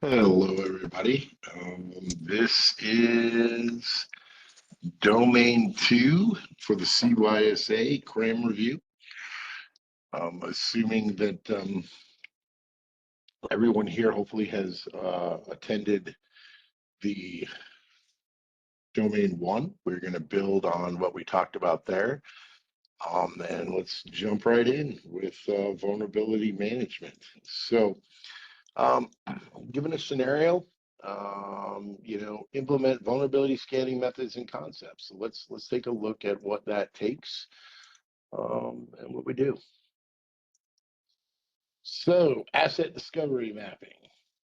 Hello, everybody. This is Domain 2 for the CYSA CRAM review. Assuming that everyone here hopefully has attended the Domain 1. We're going to build on what we talked about there. And let's jump right in with vulnerability management. So, given a scenario, implement vulnerability scanning methods and concepts. So let's take a look at what that takes and what we do. So asset discovery mapping.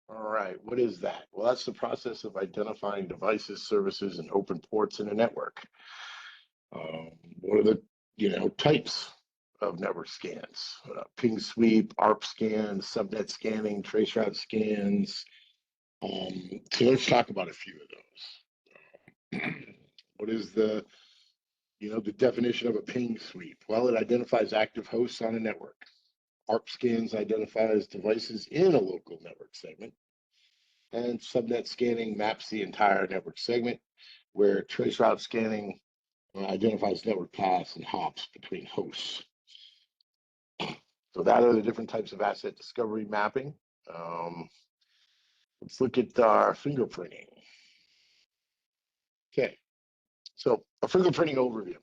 All right, what is that? Well, that's the process of identifying devices, services, and open ports in a network. What are the types of network scans? Ping sweep, ARP scans, subnet scanning, traceroute scans. So let's talk about a few of those. What is the definition of a ping sweep? Well, it identifies active hosts on a network. ARP scans identifies devices in a local network segment. And subnet scanning maps the entire network segment, where traceroute scanning identifies network paths and hops between hosts. So that are the different types of asset discovery mapping. Let's look at our fingerprinting. Okay, so a fingerprinting overview.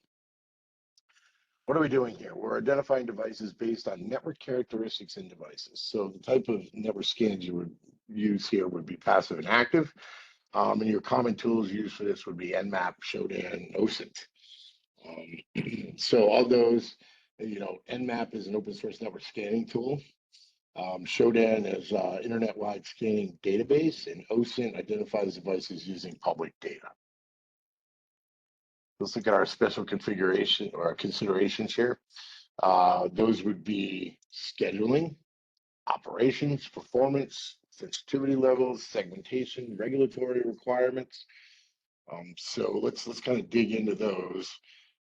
What are we doing here? We're identifying devices based on network characteristics in devices. So the type of network scans you would use here would be passive and active. And your common tools used for this would be Nmap, Shodan, OSINT. So of those, Nmap is an open source network scanning tool. Shodan is internet-wide scanning database, and OSINT identifies devices using public data. Let's look at our special configuration or our considerations here. Those would be scheduling, operations, performance, sensitivity levels, segmentation, regulatory requirements. So let's kind of dig into those.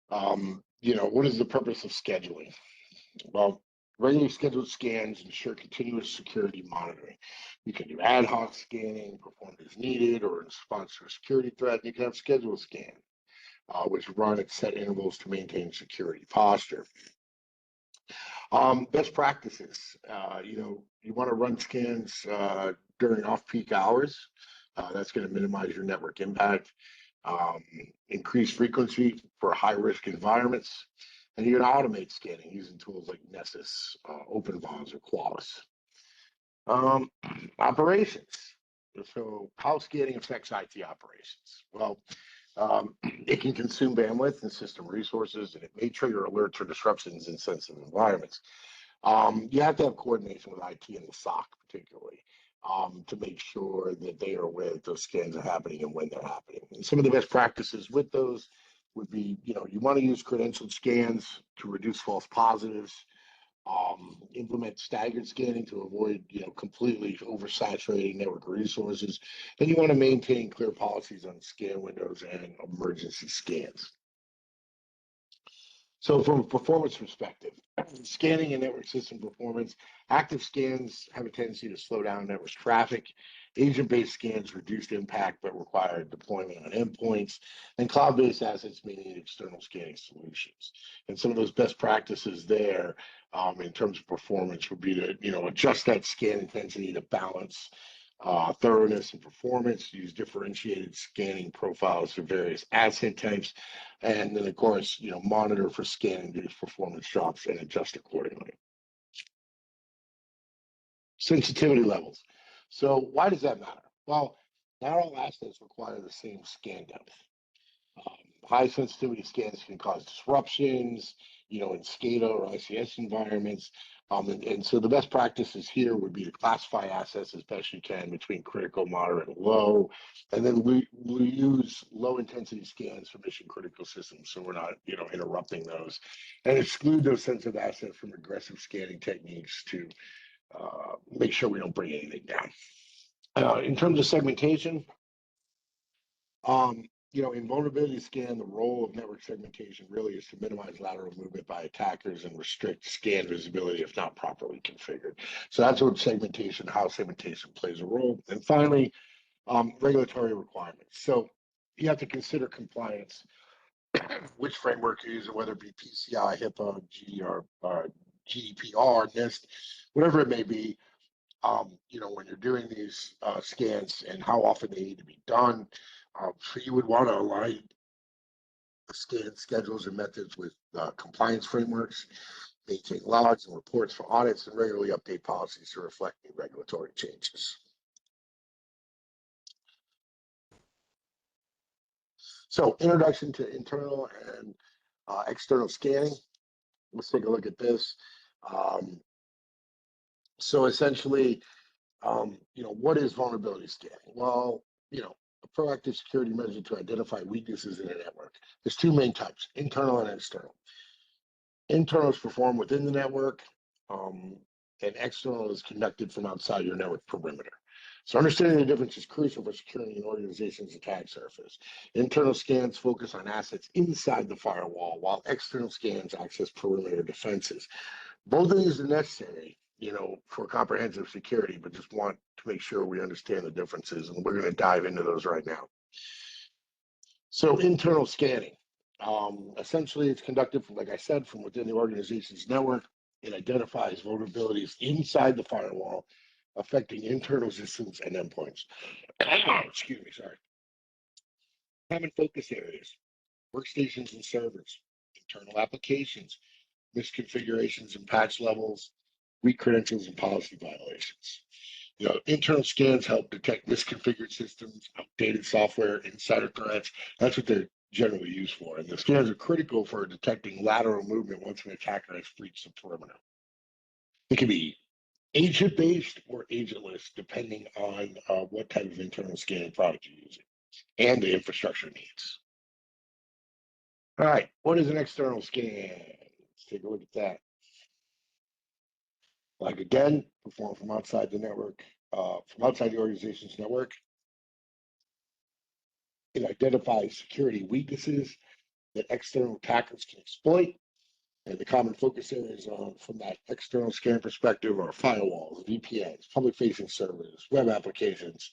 What is the purpose of scheduling? Well, regularly scheduled scans ensure continuous security monitoring. You can do ad hoc scanning, performed as needed, or in response to a security threat. You can have scheduled scan, which run at set intervals to maintain security posture. Best practices, you want to run scans during off-peak hours. That's going to minimize your network impact. Increase frequency for high-risk environments. And you're going to automate scanning using tools like Nessus, OpenVAWS, or Qualys. Operations. So how scanning affects IT operations? Well, it can consume bandwidth and system resources, and it may trigger alerts or disruptions in sensitive environments. You have to have coordination with IT and the SOC particularly to make sure that they are aware that those scans are happening and when they're happening. And some of the best practices with those would be, you want to use credentialed scans to reduce false positives. Implement staggered scanning to avoid, completely oversaturating network resources. And you want to maintain clear policies on scan windows and emergency scans. So from a performance perspective, scanning and network system performance, active scans have a tendency to slow down network traffic. Agent-based scans reduce impact but require deployment on endpoints, and cloud-based assets may need external scanning solutions. And some of those best practices there in terms of performance would be to adjust that scan intensity to balance thoroughness and performance, use differentiated scanning profiles for various asset types, and then of course, monitor for scan-induced performance drops and adjust accordingly. Sensitivity levels. So why does that matter? Well, not all assets require the same scan depth. High sensitivity scans can cause disruptions, in SCADA or ICS environments. And so the best practices here would be to classify assets as best you can between critical, moderate, and low. And then we use low intensity scans for mission critical systems. So we're not, interrupting those, and exclude those sensitive assets from aggressive scanning techniques to make sure we don't bring anything down. In terms of segmentation, In vulnerability scan, the role of network segmentation really is to minimize lateral movement by attackers and restrict scan visibility if not properly configured. So that's what segmentation, how segmentation plays a role. And finally, regulatory requirements. So you have to consider compliance, which framework you're using, whether it be PCI, HIPAA, GDPR, NIST, whatever it may be. When you're doing these scans and how often they need to be done. So you would want to align the scan schedules and methods with compliance frameworks, maintain logs and reports for audits, and regularly update policies to reflect new regulatory changes. So introduction to internal and external scanning. Let's take a look at this. So essentially, what is vulnerability scanning? Well, a proactive security measure to identify weaknesses in a network. There's two main types, internal and external. Internal is performed within the network, and external is conducted from outside your network perimeter. So understanding the difference is crucial for securing an organization's attack surface. Internal scans focus on assets inside the firewall, while external scans access perimeter defenses. Both of these are necessary, for comprehensive security, but just want to make sure we understand the differences, and we're going to dive into those right now. So internal scanning. Essentially, it's conducted from, like I said, from within the organization's network. It identifies vulnerabilities inside the firewall, affecting internal systems and endpoints. Excuse me, sorry. Common focus areas, workstations and servers, internal applications, misconfigurations and patch levels, weak credentials and policy violations. Internal scans help detect misconfigured systems, outdated software, insider threats. That's what they're generally used for. And the scans are critical for detecting lateral movement once an attacker has breached the perimeter. It can be agent-based or agentless, depending on what type of internal scanning product you're using and the infrastructure needs. All right, what is an external scan? Let's take a look at that. Like again, performed from outside the network, from outside the organization's network. It identifies security weaknesses that external attackers can exploit. And the common focus areas from that external scan perspective are firewalls, VPNs, public-facing servers, web applications,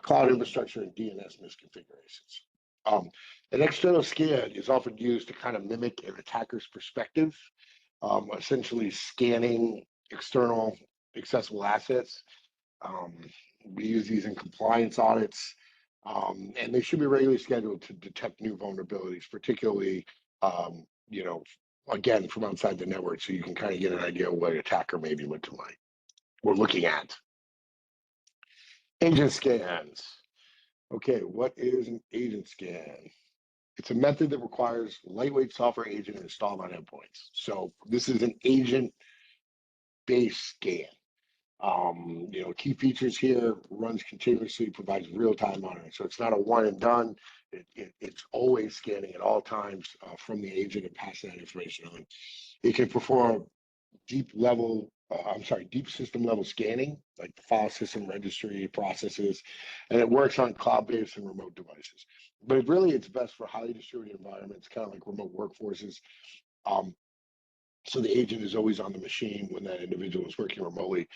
cloud infrastructure, and DNS misconfigurations. An external scan is often used to kind of mimic an attacker's perspective, essentially scanning external accessible assets. We use these in compliance audits, and they should be regularly scheduled to detect new vulnerabilities, particularly, again, from outside the network, so you can kind of get an idea of what an attacker may be we're looking at. Agent scans. Okay, what is an agent scan? It's a method that requires lightweight software agent installed on endpoints. So this is an agent-based scan. Key features here: runs continuously, provides real-time monitoring. So it's not a one and done. It's always scanning at all times from the agent and passing that information on. It can perform deep system level scanning, like the file system registry processes, and it works on cloud-based and remote devices. But it's best for highly distributed environments, kind of like remote workforces. So the agent is always on the machine when that individual is working remotely.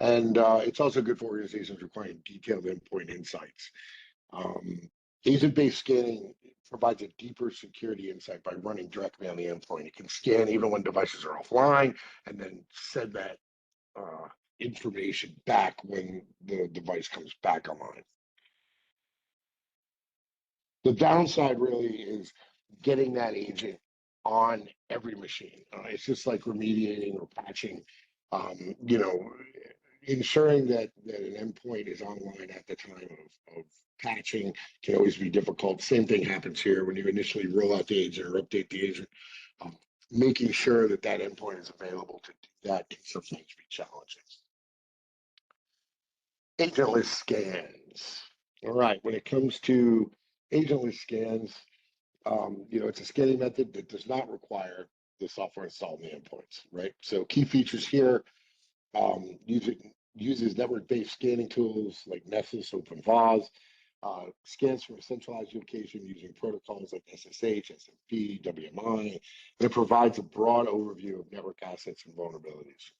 And it's also good for organizations requiring detailed endpoint insights. Agent-based scanning provides a deeper security insight by running directly on the endpoint. It can scan even when devices are offline and then send that information back when the device comes back online. The downside really is getting that agent on every machine. It's just like remediating or patching, ensuring that an endpoint is online at the time of patching can always be difficult. Same thing happens here when you initially roll out the agent or update the agent. Making sure that endpoint is available to do that can sometimes be challenging. Agentless scans. All right, when it comes to agentless scans, it's a scanning method that does not require the software installed in the endpoints, right? So key features here, uses network-based scanning tools like Nessus, OpenVAS, Scans from a centralized location using protocols like SSH, SMP, WMI, and it provides a broad overview of network assets and vulnerabilities.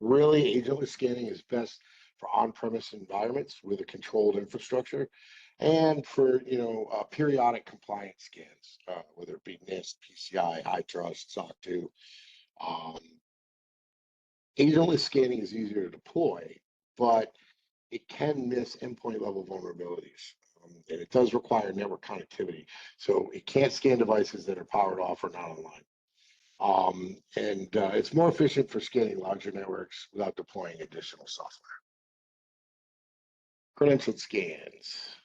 Really, agentless scanning is best for on-premise environments with a controlled infrastructure, and for periodic compliance scans, whether it be NIST, PCI, HITRUST, SOC 2. Agentless scanning is easier to deploy, but it can miss endpoint level vulnerabilities. And it does require network connectivity. So it can't scan devices that are powered off or not online. It's more efficient for scanning larger networks without deploying additional software. Credentialed scans.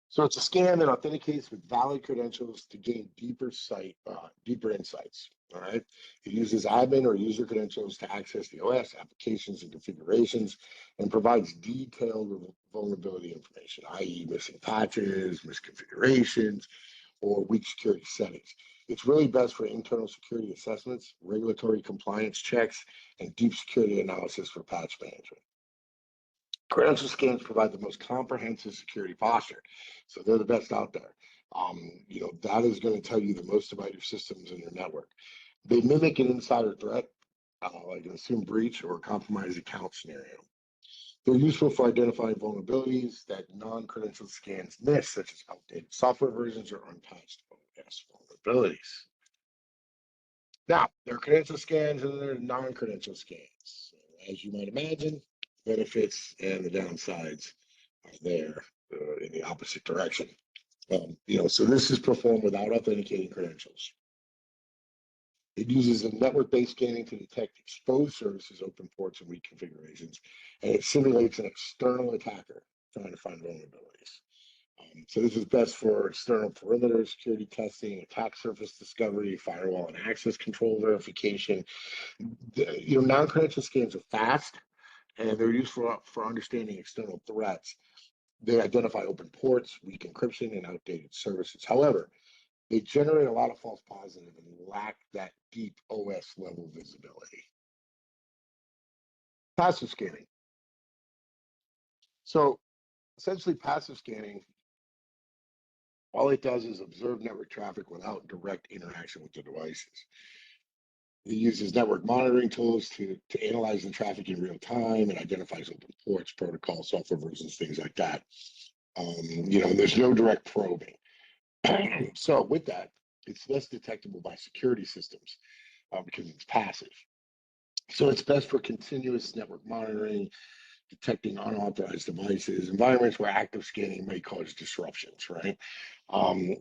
So it's a scan that authenticates with valid credentials to gain deeper insights. All right. It uses admin or user credentials to access the OS applications and configurations, and provides detailed vulnerability information, i.e., missing patches, misconfigurations, or weak security settings. It's really best for internal security assessments, regulatory compliance checks, and deep security analysis for patch management. Credential scans provide the most comprehensive security posture, so they're the best out there. That is going to tell you the most about your systems and your network. They mimic an insider threat, like an assumed breach or compromised account scenario. They're useful for identifying vulnerabilities that non-credentialed scans miss, such as outdated software versions or unpatched OS vulnerabilities. Now, there are credential scans and there are non-credential scans. As you might imagine, benefits and the downsides are there in the opposite direction. So this is performed without authenticating credentials. It uses a network-based scanning to detect exposed services, open ports, and weak configurations, and it simulates an external attacker trying to find vulnerabilities. So this is best for external perimeter security testing, attack surface discovery, firewall and access control verification. Non-credential scans are fast, and they're useful for understanding external threats. They identify open ports, weak encryption, and outdated services. However, they generate a lot of false positives and lack that deep OS level visibility. Passive scanning. So essentially, passive scanning, all it does is observe network traffic without direct interaction with the devices. It uses network monitoring tools to analyze the traffic in real time and identifies open ports, protocols, software versions, things like that. There's no direct probing. So with that, it's less detectable by security systems because it's passive. So it's best for continuous network monitoring, detecting unauthorized devices, environments where active scanning may cause disruptions, right?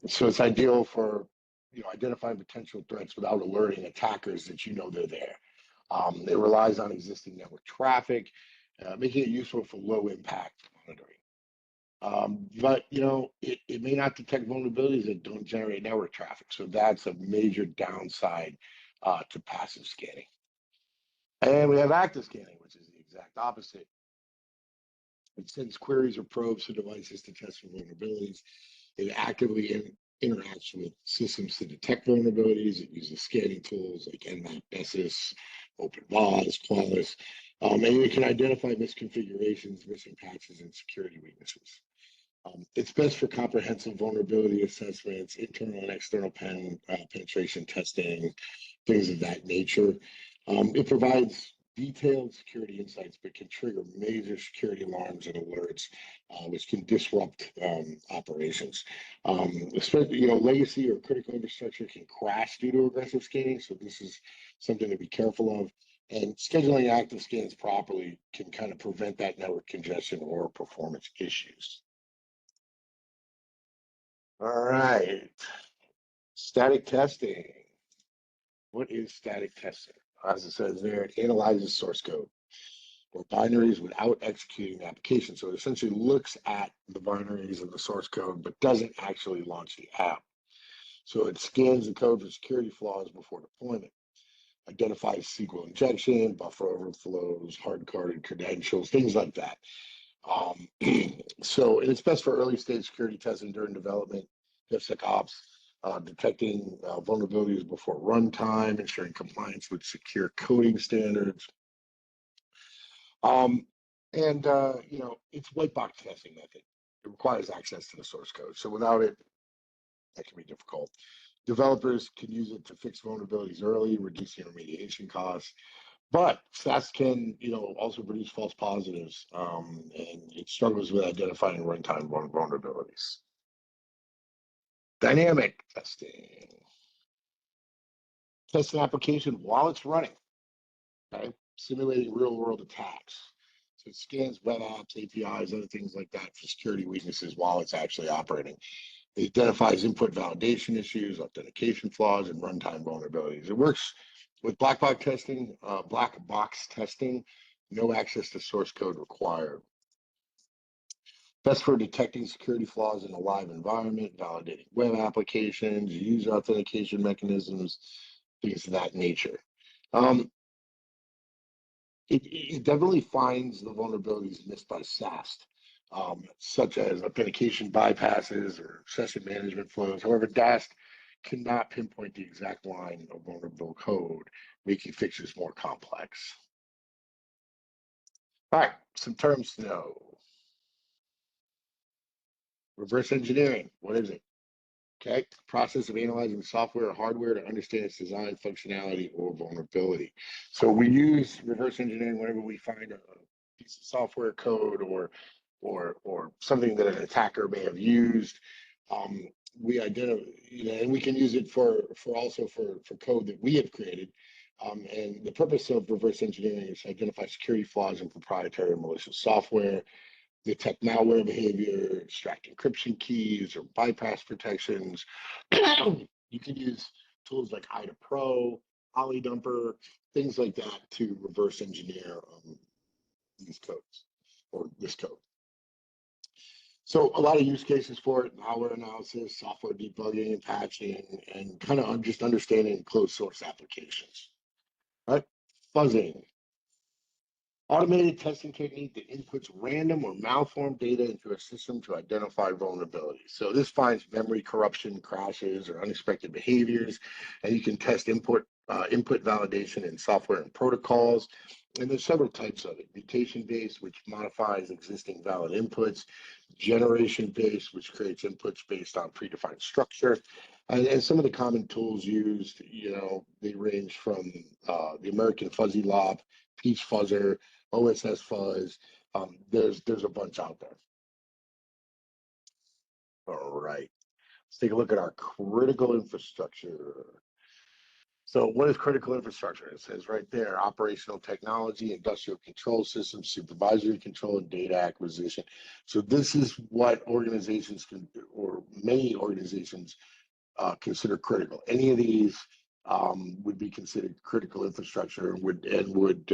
So it's ideal for identifying potential threats without alerting attackers that they're there. It relies on existing network traffic, making it useful for low impact monitoring. But it may not detect vulnerabilities that don't generate network traffic. So that's a major downside to passive scanning. And we have active scanning, which is the exact opposite. It sends queries or probes to devices to test for vulnerabilities. It actively interacts with systems to detect vulnerabilities. It uses scanning tools like Nmap, Nessus, OpenVAS, Qualys, and it can identify misconfigurations, missing patches, and security weaknesses. It's best for comprehensive vulnerability assessments, internal and external penetration testing, things of that nature. It provides detailed security insights, but can trigger major security alarms and alerts, which can disrupt operations. Especially, legacy or critical infrastructure can crash due to aggressive scanning, so this is something to be careful of. And scheduling active scans properly can kind of prevent that network congestion or performance issues. All right, static testing. What is static testing? As it says there, it analyzes source code or binaries without executing the application. So it essentially looks at the binaries of the source code, but doesn't actually launch the app. So it scans the code for security flaws before deployment, identifies SQL injection, buffer overflows, hard-coded credentials, things like that. So it's best for early stage security testing during development, DevSecOps, detecting vulnerabilities before runtime, ensuring compliance with secure coding standards. And, it's white box testing method. It requires access to the source code. So without it, that can be difficult. Developers can use it to fix vulnerabilities early, reducing remediation costs. But SaaS can, also produce false positives, and it struggles with identifying runtime vulnerabilities. Dynamic testing. Test an application while it's running, okay? Simulating real-world attacks. So it scans web apps, APIs, other things like that for security weaknesses while it's actually operating. It identifies input validation issues, authentication flaws, and runtime vulnerabilities. It works with black box testing, no access to source code required. Best for detecting security flaws in a live environment, validating web applications, user authentication mechanisms, things of that nature. It definitely finds the vulnerabilities missed by SAST, such as authentication bypasses or session management flows. However, DAST cannot pinpoint the exact line of vulnerable code, making fixes more complex. All right, some terms to know. Reverse engineering, what is it? Okay, process of analyzing software or hardware to understand its design, functionality, or vulnerability. So we use reverse engineering whenever we find a piece of software code or something that an attacker may have used. We identify, and we can use it for code that we have created. And the purpose of reverse engineering is to identify security flaws in proprietary and malicious software, detect malware behavior, extract encryption keys or bypass protections. You can use tools like IDA Pro, OllyDumper, things like that to reverse engineer these codes or this code. So a lot of use cases for it: malware analysis, software debugging and patching, and kind of just understanding closed source applications. All right, fuzzing. Automated testing technique that inputs random or malformed data into a system to identify vulnerabilities. So this finds memory corruption, crashes, or unexpected behaviors, and you can test input validation in software and protocols. And there's several types of it: mutation-based, which modifies existing valid inputs; generation-based, which creates inputs based on predefined structure. And some of the common tools used, they range from the American Fuzzy Lob, Peach Fuzzer, OSS Fuzz. There's a bunch out there. All right, let's take a look at our critical infrastructure. So what is critical infrastructure? It says right there: operational technology, industrial control systems, supervisory control, and data acquisition. So this is what organizations can, or many organizations consider critical. Any of these would be considered critical infrastructure and would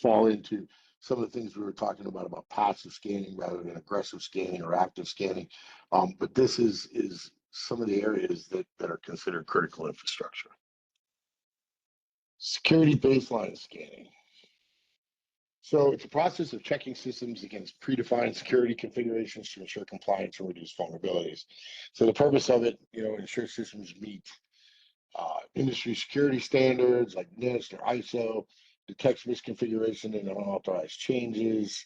fall into some of the things we were talking about passive scanning rather than aggressive scanning or active scanning. But this is some of the areas that are considered critical infrastructure. Security baseline scanning. So it's a process of checking systems against predefined security configurations to ensure compliance and reduce vulnerabilities. So the purpose of it, ensure systems meet industry security standards like NIST or ISO, detects misconfiguration and unauthorized changes,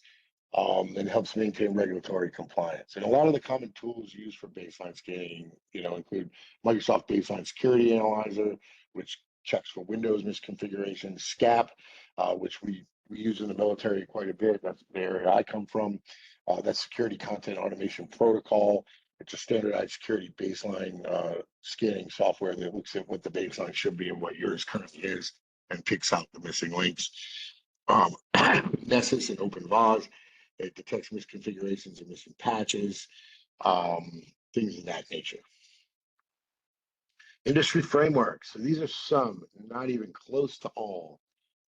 and helps maintain regulatory compliance. And a lot of the common tools used for baseline scanning, include Microsoft Baseline Security Analyzer, which checks for Windows misconfigurations; SCAP, which we use in the military quite a bit. That's the area I come from. That's Security Content Automation Protocol. It's a standardized security baseline scanning software that looks at what the baseline should be and what yours currently is, and picks out the missing links. Nessus and OpenVAS, it detects misconfigurations and missing patches, things of that nature. Industry frameworks. So these are some, not even close to all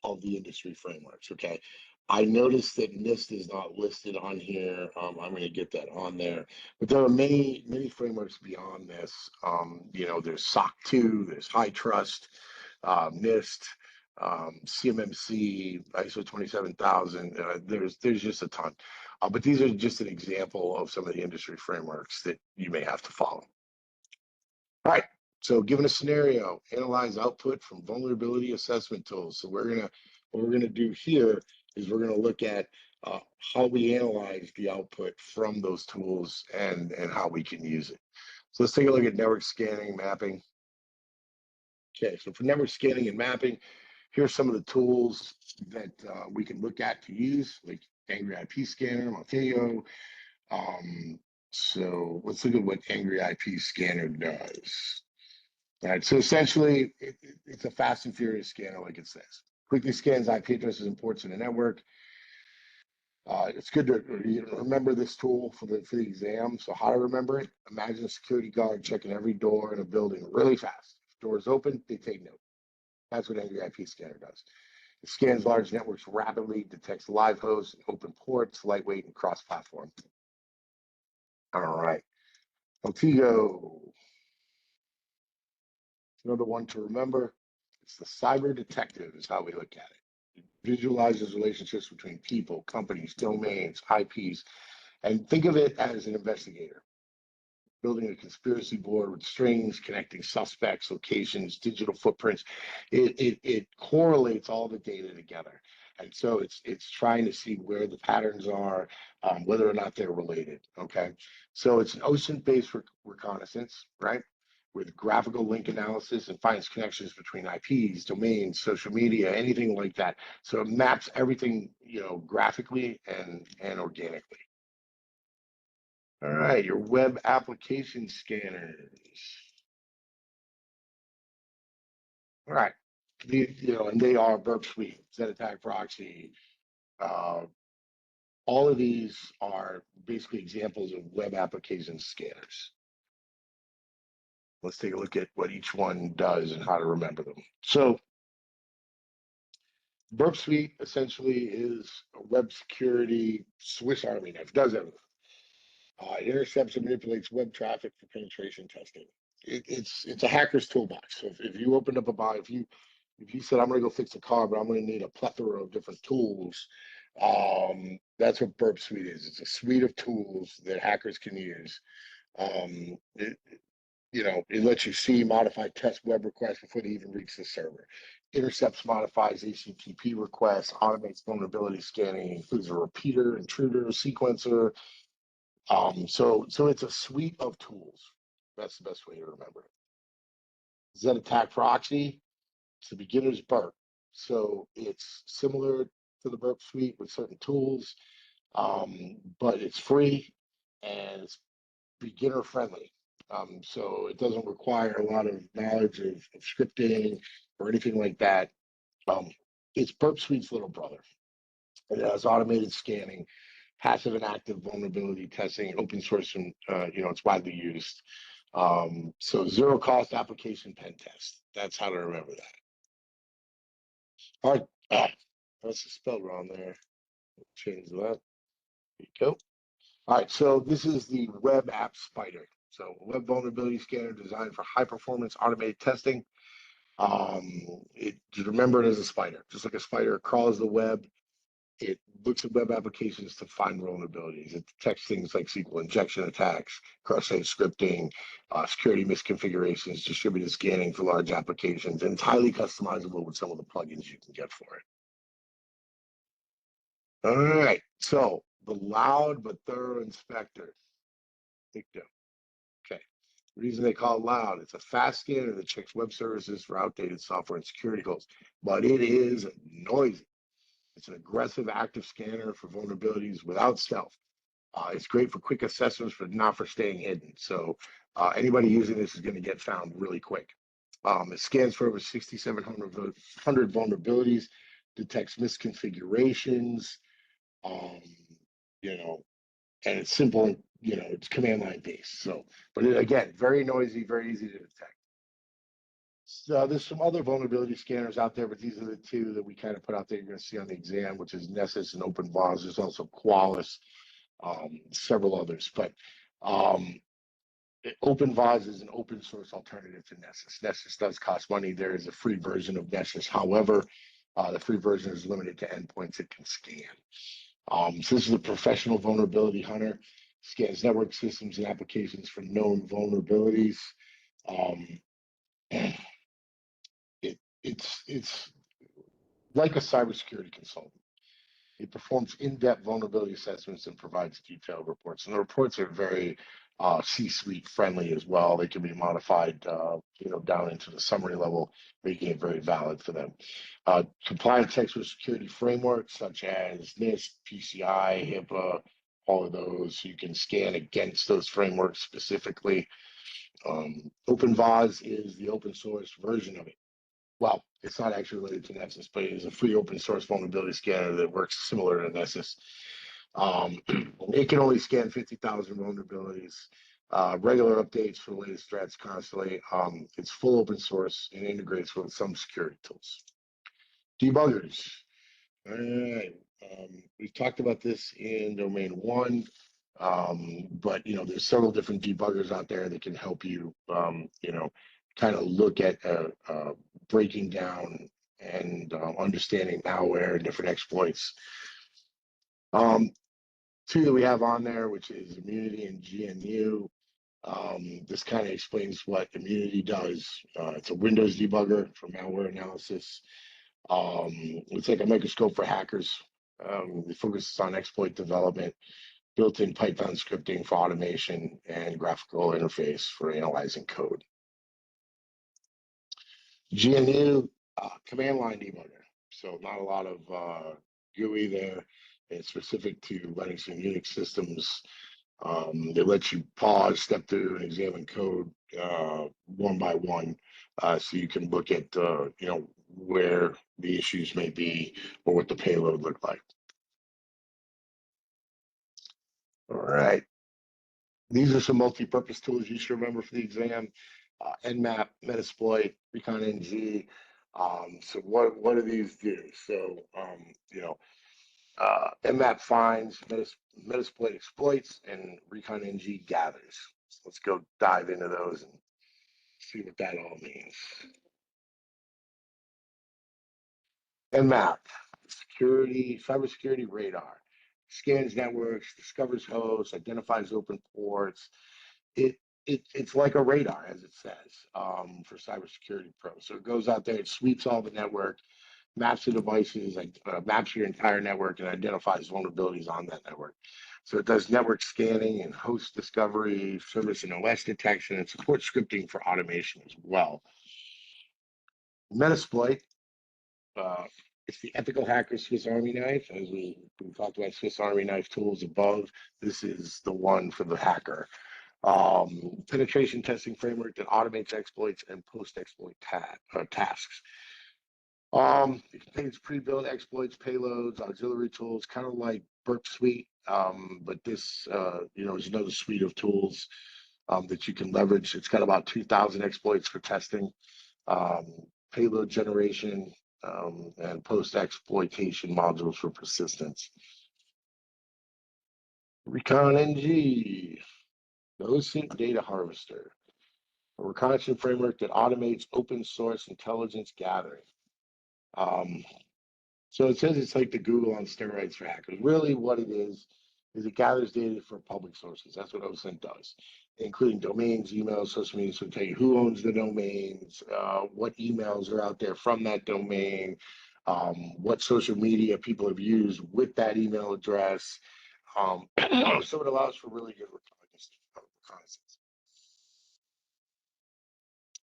of the industry frameworks. Okay. I noticed that NIST is not listed on here. I'm going to get that on there, but there are many frameworks beyond this. There's SOC 2, there's HITRUST, NIST, CMMC, ISO 27000. There's just a ton, but these are just an example of some of the industry frameworks that you may have to follow. All right. So given a scenario, analyze output from vulnerability assessment tools. So what we're gonna do here is we're going to look at how we analyze the output from those tools and how we can use it. So let's take a look at network scanning, mapping. Okay, so for network scanning and mapping, here's some of the tools that we can look at to use, like Angry IP Scanner, Montego. So let's look at what Angry IP Scanner does. All right, so essentially, it's a fast and furious scanner, like it says. Quickly scans IP addresses and ports in the network. It's good to remember this tool for the exam. So how to remember it? Imagine a security guard checking every door in a building really fast. If doors open, they take note. That's what Angry IP Scanner does. It scans large networks rapidly, detects live hosts, open ports, lightweight, and cross-platform. All right. Montego. Another one to remember. It's the cyber detective is how we look at it. It visualizes relationships between people, companies, domains, IPs, and think of it as an investigator, building a conspiracy board with strings, connecting suspects, locations, digital footprints. It correlates all the data together. And so it's trying to see where the patterns are, whether or not they're related. Okay. So it's an OSINT-based reconnaissance, right? With graphical link analysis and finds connections between IPs, domains, social media, anything like that. So it maps everything, graphically and organically. All right, your web application scanners. All right, and they are Burp Suite, ZAttack Proxy. All of these are basically examples of web application scanners. Let's take a look at what each one does and how to remember them. So Burp Suite essentially is a web security Swiss Army knife, does everything. It intercepts and manipulates web traffic for penetration testing. It's a hacker's toolbox. So if you opened up a box, if you said I'm going to go fix a car, but I'm going to need a plethora of different tools, that's what Burp Suite is. It's a suite of tools that hackers can use. It, it lets you see, modify, test web requests before they even reach the server. Intercepts, modifies HTTP requests, automates vulnerability scanning, includes a repeater, intruder, sequencer. So it's a suite of tools. That's the best way to remember it. ZAttack Proxy, it's the beginner's burp. So it's similar to the burp suite with certain tools, but it's free and it's beginner friendly. So it doesn't require a lot of knowledge of scripting or anything like that. It's Burp Suite's little brother. It has automated scanning, passive and active vulnerability testing, open source, and it's widely used. So zero cost application pen test. That's how to remember that. All right, that's spelled wrong there. Change that. There you go. All right, so this is the web app spider. So web vulnerability scanner designed for high performance automated testing. Just remember it as a spider, just like a spider crawls the web. It looks at web applications to find vulnerabilities. It detects things like SQL injection attacks, cross-site scripting, security misconfigurations, distributed scanning for large applications, and it's highly customizable with some of the plugins you can get for it. All right, so the loud but thorough inspector. Take note. Okay. The reason they call it loud, it's a fast scanner that checks web services for outdated software and security holes, but it is noisy. It's an aggressive active scanner for vulnerabilities without stealth. It's great for quick assessments, but not for staying hidden. So anybody using this is going to get found really quick. It scans for over 6,700 vulnerabilities, detects misconfigurations, um, and it's simple, it's command line based. So, but again, very noisy, very easy to detect. So there's some other vulnerability scanners out there, but these are the two that we kind of put out there. You're going to see on the exam, which is Nessus and OpenVAS. There's also Qualys, several others, but OpenVAS is an open source alternative to Nessus. Nessus does cost money. There is a free version of Nessus. However, the free version is limited to endpoints it can scan. So this is a professional vulnerability hunter, scans network systems and applications for known vulnerabilities. It's like a cybersecurity consultant. It performs in-depth vulnerability assessments and provides detailed reports. And the reports are very C-suite friendly as well. They can be modified, down into the summary level, making it very valid for them. Compliant text with security frameworks such as NIST, PCI, HIPAA, all of those. So you can scan against those frameworks specifically. OpenVAS is the open source version of it. Well, it's not actually related to Nessus, but it is a free open source vulnerability scanner that works similar to Nessus. It can only scan 50,000 vulnerabilities, regular updates for the latest threats constantly. It's full open source and integrates with some security tools. Debuggers. All right. We've talked about this in domain 1, but there's several different debuggers out there that can help you, kind of look at breaking down and understanding malware and different exploits. Two that we have on there, which is Immunity and GNU. This kind of explains what Immunity does. It's a Windows debugger for malware analysis. It's like a microscope for hackers. It focuses on exploit development, built-in Python scripting for automation, and graphical interface for analyzing code. GNU, command line debugger. So not a lot of GUI there. It's specific to Linux and Unix systems. It lets you pause, step through, and examine code one by one, so you can look at where the issues may be or what the payload looked like. All right. These are some multi-purpose tools you should remember for the exam. Nmap, Metasploit, ReconNG. So what do these do? So, Nmap finds, Metasploit exploits, and ReconNG gathers. So let's go dive into those and see what that all means. Nmap, cybersecurity radar, scans networks, discovers hosts, identifies open ports. It's like a radar, as it says, for cybersecurity pros. So it goes out there, it sweeps all the network, maps the devices, maps your entire network, and identifies vulnerabilities on that network. So it does network scanning and host discovery, service and OS detection, and supports scripting for automation as well. Metasploit, it's the ethical hacker Swiss Army knife. As we talked about Swiss Army knife tools above, this is the one for the hacker. Penetration testing framework that automates exploits and post-exploit tasks. It contains pre-built exploits, payloads, auxiliary tools, kind of like Burp Suite, but this is another suite of tools that you can leverage. It's got about 2,000 exploits for testing, payload generation, and post-exploitation modules for persistence. ReconNG, the OSINT data harvester, a reconnaissance framework that automates open source intelligence gathering. So it says it's like the Google on steroids for hackers. Really what it is it gathers data from public sources. That's what OSINT does, including domains, emails, social media. So it'll tell you who owns the domains, what emails are out there from that domain, what social media people have used with that email address. So it allows for really good reconnaissance.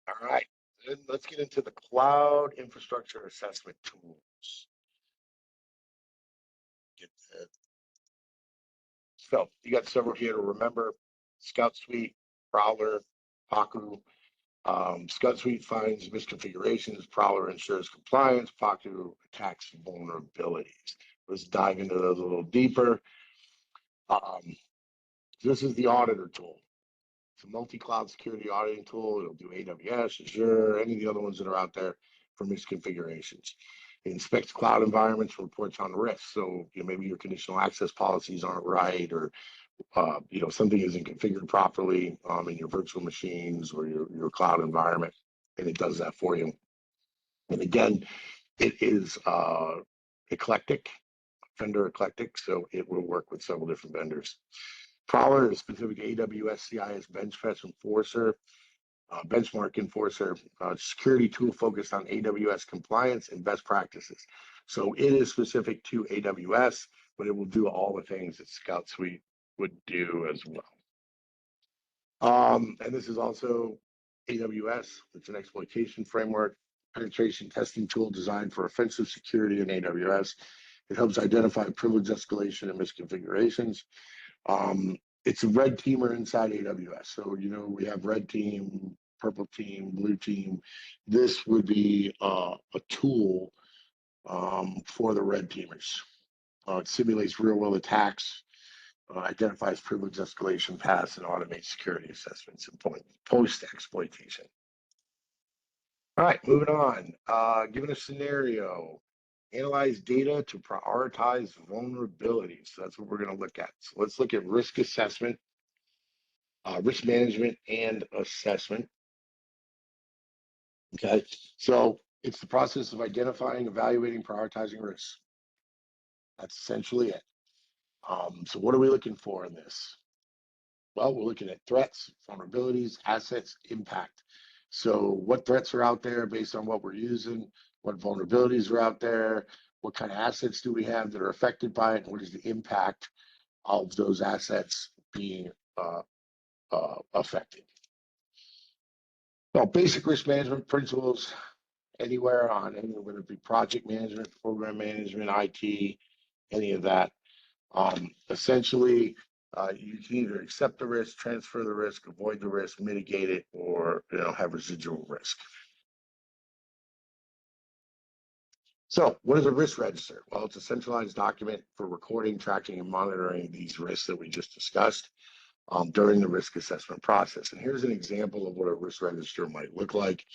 All right, then let's get into the cloud infrastructure assessment tools. So you got several here to remember: Scout Suite, Prowler, Pacu. Scout Suite finds misconfigurations, Prowler ensures compliance, Pacu attacks vulnerabilities. Let's dive into those a little deeper. This is the auditor tool. It's a multi-cloud security auditing tool. It'll do AWS, Azure, any of the other ones that are out there for misconfigurations. It inspects cloud environments and reports on risks. So maybe your conditional access policies aren't right, or something isn't configured properly in your virtual machines or your cloud environment, and it does that for you. And again, it is eclectic, vendor eclectic, so it will work with several different vendors. Prowler is specific to AWS CIS Benchfetch Enforcer. benchmark enforcer, security tool focused on AWS compliance and best practices. So it is specific to AWS, but it will do all the things that Scout Suite would do as well. And this is also AWS. It's an exploitation framework, penetration testing tool designed for offensive security in AWS. It helps identify privilege escalation and misconfigurations. It's a red teamer inside AWS. So, you know, we have red team, purple team, blue team. This would be a tool for the red teamers. It simulates real world attacks, identifies privilege escalation paths, and automates security assessments and post exploitation. All right, moving on. Given a scenario, analyze data to prioritize vulnerabilities. So that's what we're going to look at. So let's look at risk assessment, risk management, and assessment. Okay, so it's the process of identifying, evaluating, prioritizing risks. That's essentially it. So what are we looking for in this? Well, we're looking at threats, vulnerabilities, assets, impact. So what threats are out there based on what we're using, what vulnerabilities are out there, what kind of assets do we have that are affected by it, and what is the impact of those assets being affected. Well, basic risk management principles anywhere on any, whether it be project management, program management, IT, any of that. Essentially, you can either accept the risk, transfer the risk, avoid the risk, mitigate it, or have residual risk. So what is a risk register? Well, it's a centralized document for recording, tracking, and monitoring these risks that we just discussed during the risk assessment process. And here's an example of what a risk register might look like.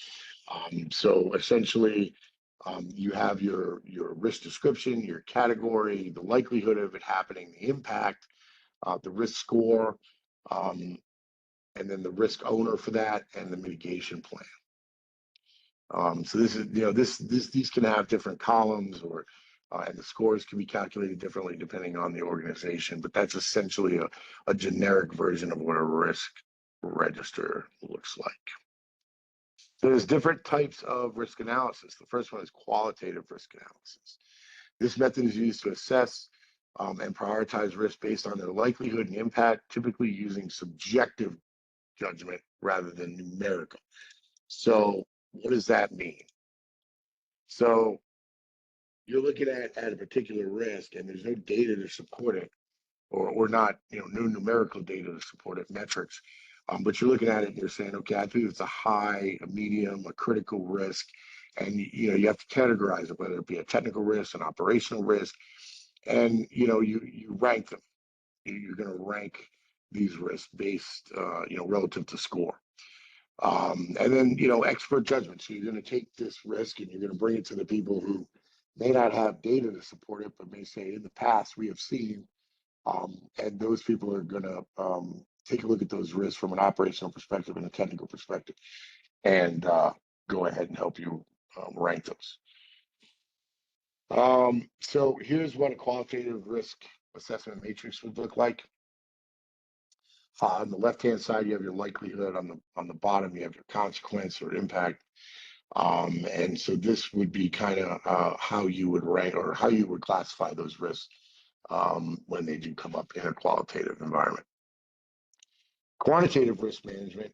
So essentially, you have your risk description, your category, the likelihood of it happening, the impact, the risk score, and then the risk owner for that, and the mitigation plan. So this is, these can have different columns, or and the scores can be calculated differently depending on the organization, but that's essentially a generic version of what a risk register looks like. So there's different types of risk analysis. The first one is qualitative risk analysis. This method is used to assess and prioritize risk based on their likelihood and impact, typically using subjective judgment rather than numerical. So what does that mean? So you're looking at a particular risk and there's no data to support it, or not, no numerical data to support it, metrics. But you're looking at it and you're saying, okay, I think it's a high, a medium, a critical risk. And you have to categorize it, whether it be a technical risk, an operational risk, and you rank them. You're going to rank these risks based, relative to score. And then, expert judgment. So you're going to take this risk and you're going to bring it to the people who may not have data to support it, but may say, in the past, we have seen, and those people are going to take a look at those risks from an operational perspective and a technical perspective, and go ahead and help you rank those. So here's what a qualitative risk assessment matrix would look like. On the left-hand side, you have your likelihood. On the bottom, you have your consequence or impact. And so this would be kind of how you would rank, or how you would classify those risks when they do come up in a qualitative environment. Quantitative risk management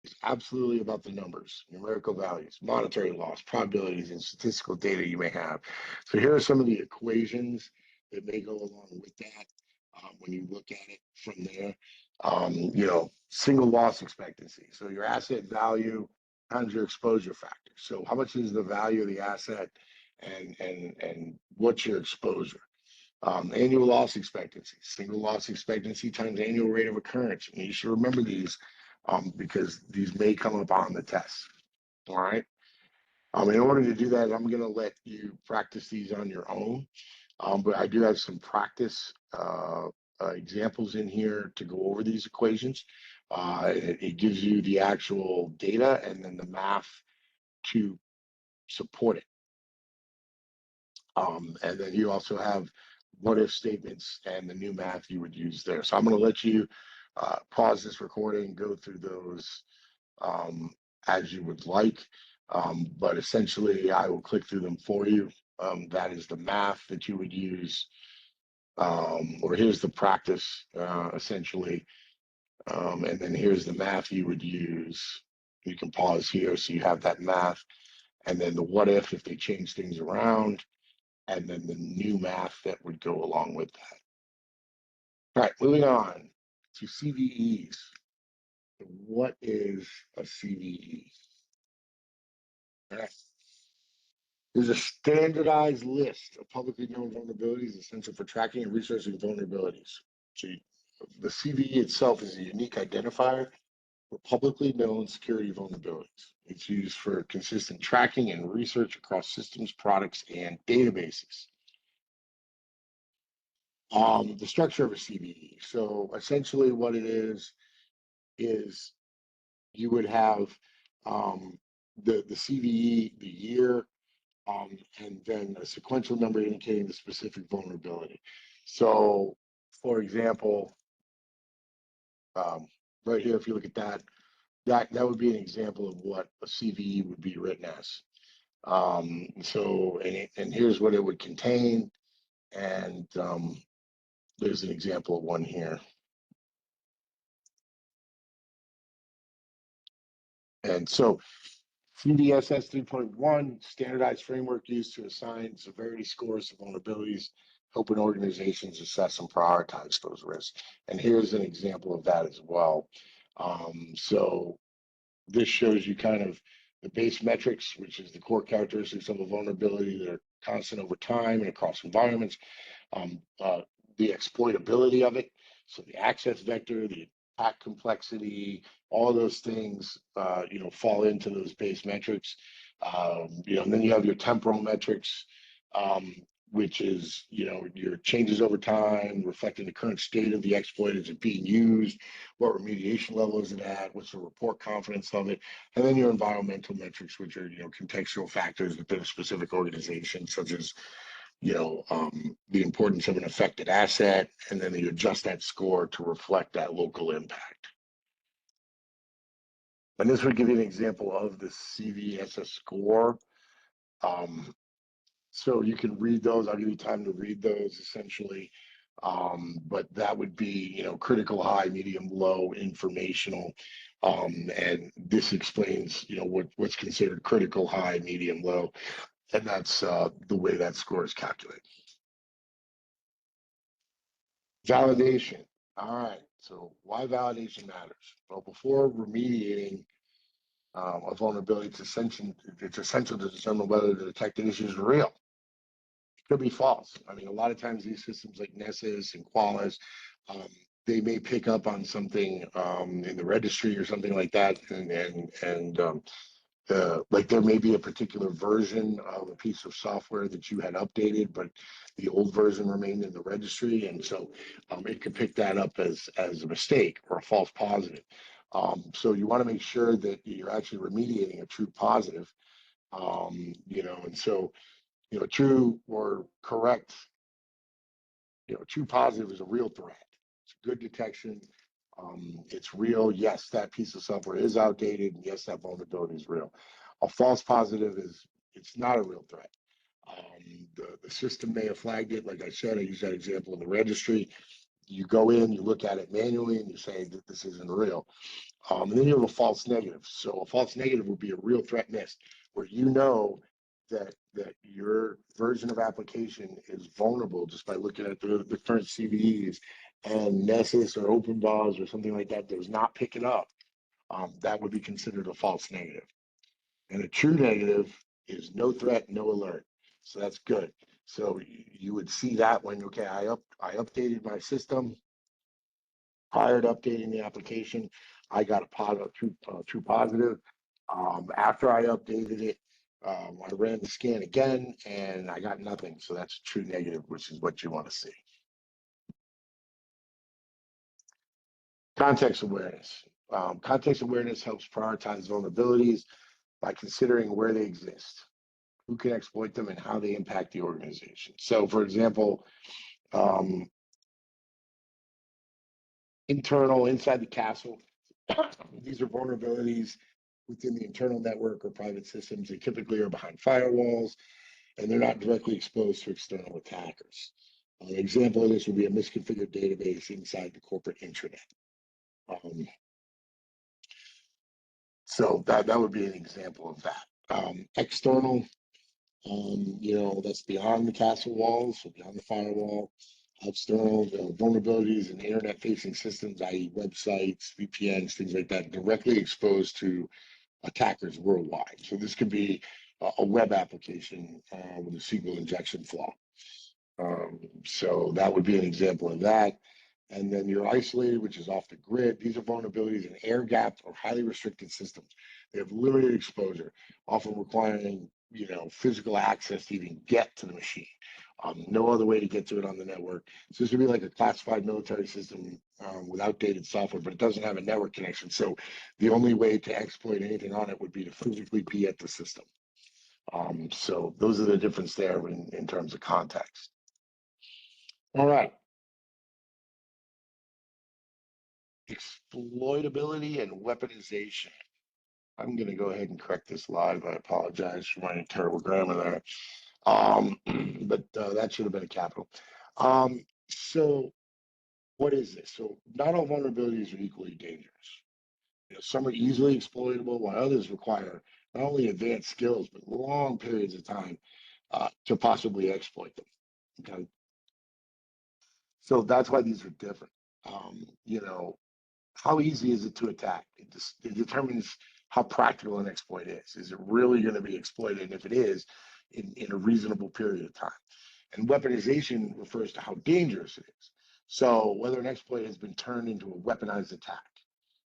is absolutely about the numbers, numerical values, monetary loss, probabilities, and statistical data you may have. So here are some of the equations that may go along with that when you look at it from there. Single loss expectancy. So your asset value times your exposure factor. So how much is the value of the asset, and what's your exposure? Annual loss expectancy, single loss expectancy times annual rate of occurrence. And you should remember these because these may come up on the test. All right. In order to do that, I'm going to let you practice these on your own. But I do have some practice examples in here to go over these equations. It gives you the actual data and then the math to support it. And then you also have what if statements and the new math you would use there. So I'm going to let you pause this recording, go through those as you would like. But essentially, I will click through them for you. That is the math that you would use, or here's the practice, essentially. And then here's the math you would use. You can pause here so you have that math. And then the what if they change things around, and then the new math that would go along with that. All right, moving on to CVEs. What is a CVE? All right. There's a standardized list of publicly known vulnerabilities essential for tracking and researching vulnerabilities. So the CVE itself is a unique identifier for publicly known security vulnerabilities. It's used for consistent tracking and research across systems, products, and databases. The structure of a CVE. So essentially what it is you would have the CVE, the year, and then a sequential number indicating the specific vulnerability. So, for example, right here, if you look at that, that would be an example of what a CVE would be written as. And here's what it would contain, and there's an example of one here. And so CVSS 3.1, standardized framework used to assign severity scores to vulnerabilities, helping organizations assess and prioritize those risks. And here's an example of that as well. So this shows you kind of the base metrics, which is the core characteristics of a vulnerability that are constant over time and across environments, the exploitability of it, so the access vector, the attack complexity, all those things, fall into those base metrics. And then you have your temporal metrics, which is, your changes over time, reflecting the current state of the exploit. Is it being used? What remediation level is it at? What's the report confidence of it? And then your environmental metrics, which are, contextual factors within a specific organization, such as, the importance of an affected asset, and then you adjust that score to reflect that local impact. And this would give you an example of the CVSS score. So you can read those. I'll give you time to read those essentially. But that would be, critical, high, medium, low, informational. And this explains, what's considered critical, high, medium, low. And that's the way that score is calculated. Validation. All right. So why validation matters? Well, before remediating a vulnerability, it's essential to determine whether the detected issue is real. It could be false. I mean, a lot of times these systems like Nessus and Qualys, they may pick up on something in the registry or something like that, and like there may be a particular version of a piece of software that you had updated, but the old version remained in the registry, and so it could pick that up as a mistake or a false positive. So you want to make sure that you're actually remediating a true positive, and so true or correct, true positive is a real threat. It's a good detection. It's real. Yes, that piece of software is outdated. And yes, that vulnerability is real. A false positive it's not a real threat. The system may have flagged it. Like I said, I use that example in the registry. You go in, you look at it manually, and you say that this isn't real. And then you have a false negative. So a false negative would be a real threat missed, where that your version of application is vulnerable just by looking at the current CVEs, and Nessus or OpenVAS or something like that does not pick it up. That would be considered a false negative. And a true negative is no threat, no alert. So that's good. So you would see that when, okay, I updated my system. Prior to updating the application, I got a true positive. After I updated it, I ran the scan again and I got nothing. So that's a true negative, which is what you want to see. Context awareness. Context awareness helps prioritize vulnerabilities by considering where they exist, who can exploit them, and how they impact the organization. So, for example, inside the castle, These are vulnerabilities within the internal network or private systems. They typically are behind firewalls, and they're not directly exposed to external attackers. An example of this would be a misconfigured database inside the corporate intranet. Um, so that would be an example of that. External, that's beyond the castle walls, so beyond the firewall. External vulnerabilities in internet-facing systems, i.e., websites, VPNs, things like that, directly exposed to attackers worldwide. So this could be a web application with a SQL injection flaw. So that would be an example of that. And then you're isolated, which is off the grid. These are vulnerabilities in air-gapped or highly restricted systems. They have limited exposure, often requiring physical access to even get to the machine. No other way to get to it on the network. So this would be like a classified military system with outdated software, but it doesn't have a network connection. So the only way to exploit anything on it would be to physically be at the system. So those are the difference there in terms of context. All right. Exploitability and weaponization. I'm going to go ahead and correct this live. I apologize for my terrible grammar there. But that should have been a capital. So what is this? So not all vulnerabilities are equally dangerous. Some are easily exploitable, while others require not only advanced skills, but long periods of time to possibly exploit them. Okay. So that's why these are different. How easy is it to attack? It determines how practical an exploit is. Is it really going to be exploited? And if it is, in a reasonable period of time. And weaponization refers to how dangerous it is. So whether an exploit has been turned into a weaponized attack.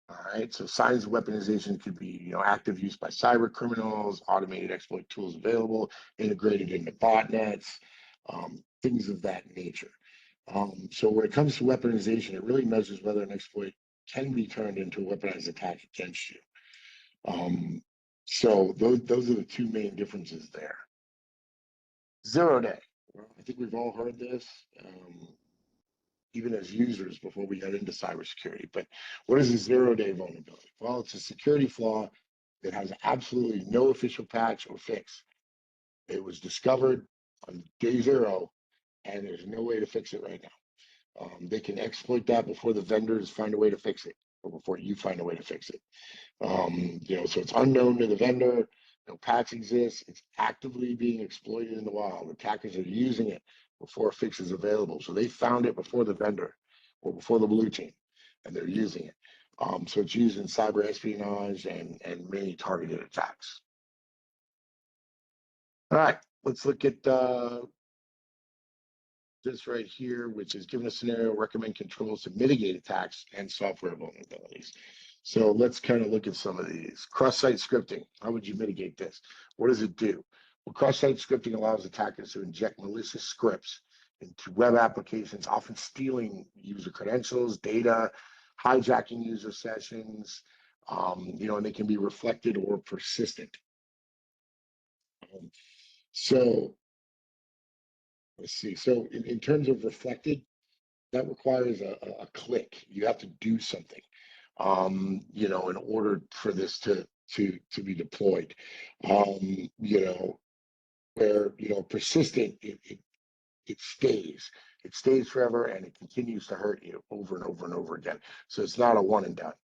All right. So signs of weaponization could be, active use by cyber criminals, automated exploit tools available, integrated into botnets, things of that nature. So when it comes to weaponization, it really measures whether an exploit can be turned into a weaponized attack against you. So those are the two main differences there. 0 day. Well, I think we've all heard this, even as users before we got into cybersecurity. But what is a 0 day vulnerability? Well, it's a security flaw that has absolutely no official patch or fix. It was discovered on day 0, and there's no way to fix it right now. They can exploit that before the vendors find a way to fix it, or before you find a way to fix it. So it's unknown to the vendor. No patch exists. It's actively being exploited in the wild. Attackers are using it before a fix is available. So they found it before the vendor or before the blue team, and they're using it. So it's used in cyber espionage and many targeted attacks. All right, let's look at this right here, which is given a scenario, recommend controls to mitigate attacks and software vulnerabilities. So let's kind of look at some of these. Cross-site scripting, how would you mitigate this? What does it do? Well, cross-site scripting allows attackers to inject malicious scripts into web applications, often stealing user credentials, data, hijacking user sessions, and they can be reflected or persistent. So let's see. So in terms of reflected, that requires a click. You have to do something, in order for this to be deployed. Where persistent, it stays. It stays forever, and it continues to hurt you over and over and over again. So it's not a one and done.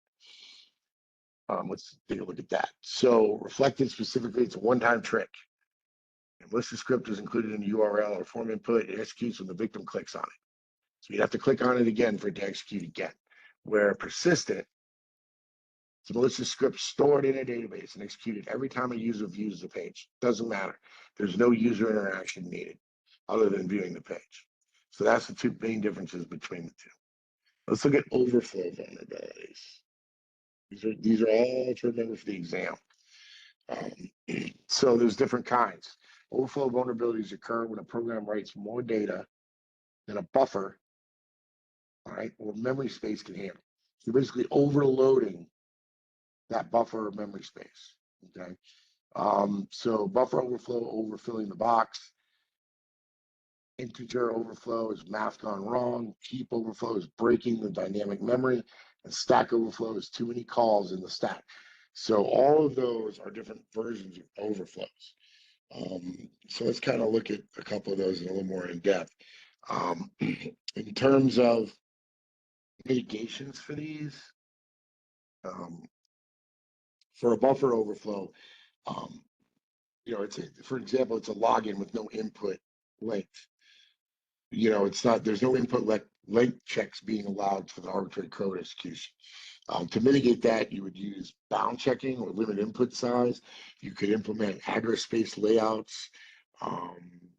Let's take a look at that. So reflected specifically, it's a one-time trick. Unless the script is included in the URL or form input, it executes when the victim clicks on it. So you'd have to click on it again for it to execute again. Where persistent, it's a malicious script stored in a database and executed every time a user views the page. Doesn't matter. There's no user interaction needed other than viewing the page. So that's the two main differences between the two. Let's look at overflow vulnerabilities. These are all to remember for the exam. So there's different kinds. Overflow vulnerabilities occur when a program writes more data than a buffer, all right, or memory space can handle. So you're basically overloading that buffer or memory space. Okay. So buffer overflow, overfilling the box. Integer overflow is math gone wrong. Heap overflow is breaking the dynamic memory. And Stack Overflow is too many calls in the stack. So all of those are different versions of overflows. So let's kind of look at a couple of those in a little more in depth. In terms of mitigations for these, for a buffer overflow, for example, it's a login with no input length. There's no input length checks being allowed for the arbitrary code execution. To mitigate that, you would use bound checking or limit input size. You could implement address space layouts.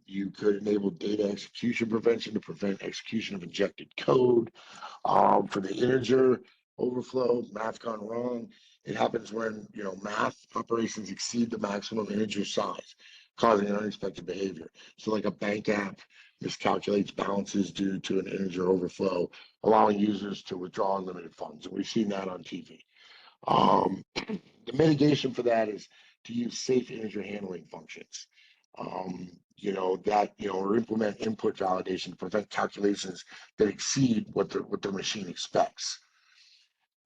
You could enable data execution prevention to prevent execution of injected code. For the integer overflow, math gone wrong, it happens when math operations exceed the maximum integer size, causing an unexpected behavior. So like a bank app miscalculates balances due to an integer overflow, allowing users to withdraw unlimited funds. And we've seen that on TV. The mitigation for that is to use safe integer handling functions. Or implement input validation to prevent calculations that exceed what the machine expects.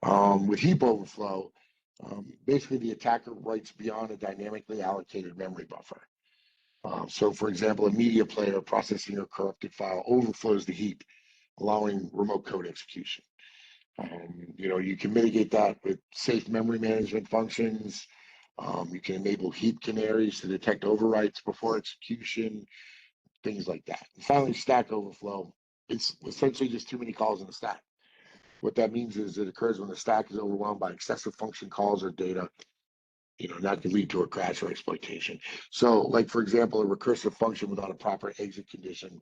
With heap overflow, basically the attacker writes beyond a dynamically allocated memory buffer. So for example, a media player processing a corrupted file overflows the heap, allowing remote code execution. You can mitigate that with safe memory management functions. You can enable heap canaries to detect overwrites before execution, things like that. And finally, Stack Overflow. It's essentially just too many calls in the stack. What that means is it occurs when the stack is overwhelmed by excessive function calls or data. That could lead to a crash or exploitation. So, like for example, a recursive function without a proper exit condition,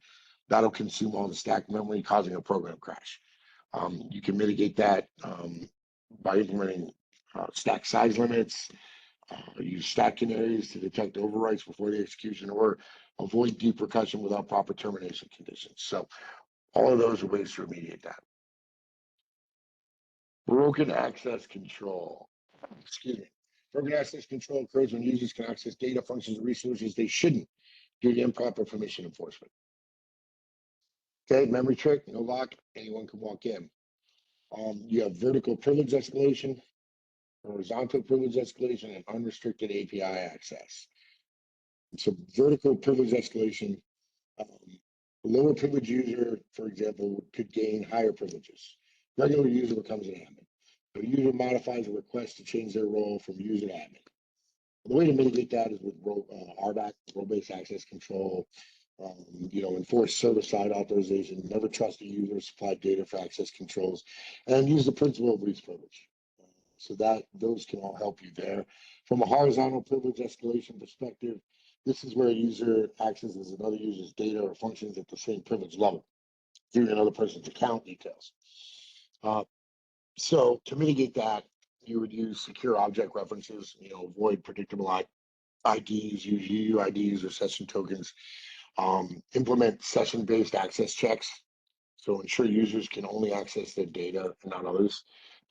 that'll consume all the stack memory, causing a program crash. You can mitigate that by implementing stack size limits, use stack canaries to detect overwrites before the execution, or avoid deep percussion without proper termination conditions. So all of those are ways to remediate that. Broken access control. Excuse me. Broken access control occurs when users can access data, functions, and resources they shouldn't due to improper permission enforcement. Okay, memory trick, no lock, anyone can walk in. You have vertical privilege escalation, horizontal privilege escalation, and unrestricted API access. So vertical privilege escalation, a lower privilege user, for example, could gain higher privileges. Regular user becomes an admin. The user modifies a request to change their role from user to admin. The way to mitigate that is with RBAC, role-based access control. Enforce server-side authorization. Never trust a user supplied data for access controls, and use the principle of least privilege. So those can all help you there. From a horizontal privilege escalation perspective, this is where a user accesses another user's data or functions at the same privilege level, viewing another person's account details. So to mitigate that, you would use secure object references, avoid predictable IDs, use UUIDs or session tokens, implement session-based access checks, so ensure users can only access their data and not others,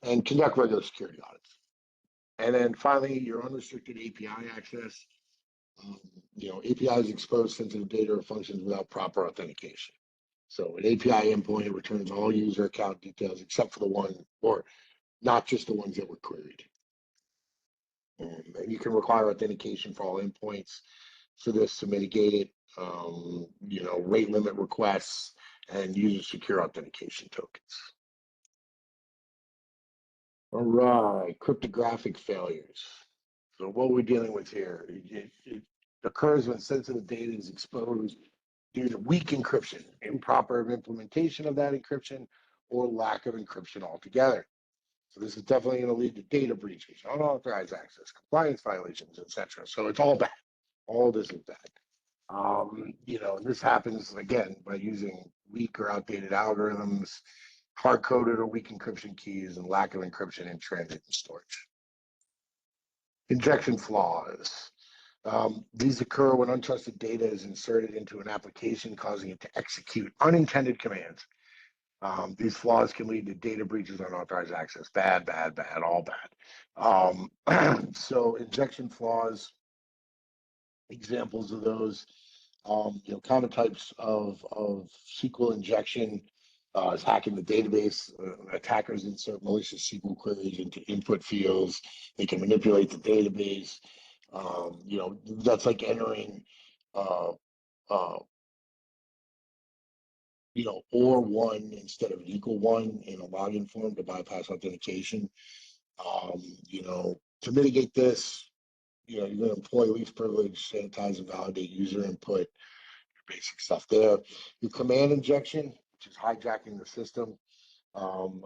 and conduct regular security audits. And then finally, your unrestricted API access. APIs expose sensitive data or functions without proper authentication. So an API endpoint returns all user account details except for the one, or not just the ones that were queried. And you can require authentication for all endpoints for this to mitigate it. Rate limit requests and user secure authentication tokens. All right, cryptographic failures. So what we're dealing with here, it occurs when sensitive data is exposed due to weak encryption, improper implementation of that encryption, or lack of encryption altogether. So this is definitely going to lead to data breaches, unauthorized access, compliance violations, etc. So it's all bad. All this is bad. This happens again by using weak or outdated algorithms, hard-coded or weak encryption keys, and lack of encryption in transit and storage. Injection flaws. These occur when untrusted data is inserted into an application, causing it to execute unintended commands. These flaws can lead to data breaches, unauthorized access. Bad, all bad. So injection flaws, examples of those, common types of SQL injection is hacking the database. Attackers insert malicious SQL queries into input fields. They can manipulate the database. That's like entering, uh, uh, or one instead of equal one in a login form to bypass authentication. To mitigate this, you're going to employ least privilege, sanitize and validate user input, basic stuff there. Your command injection, which is hijacking the system.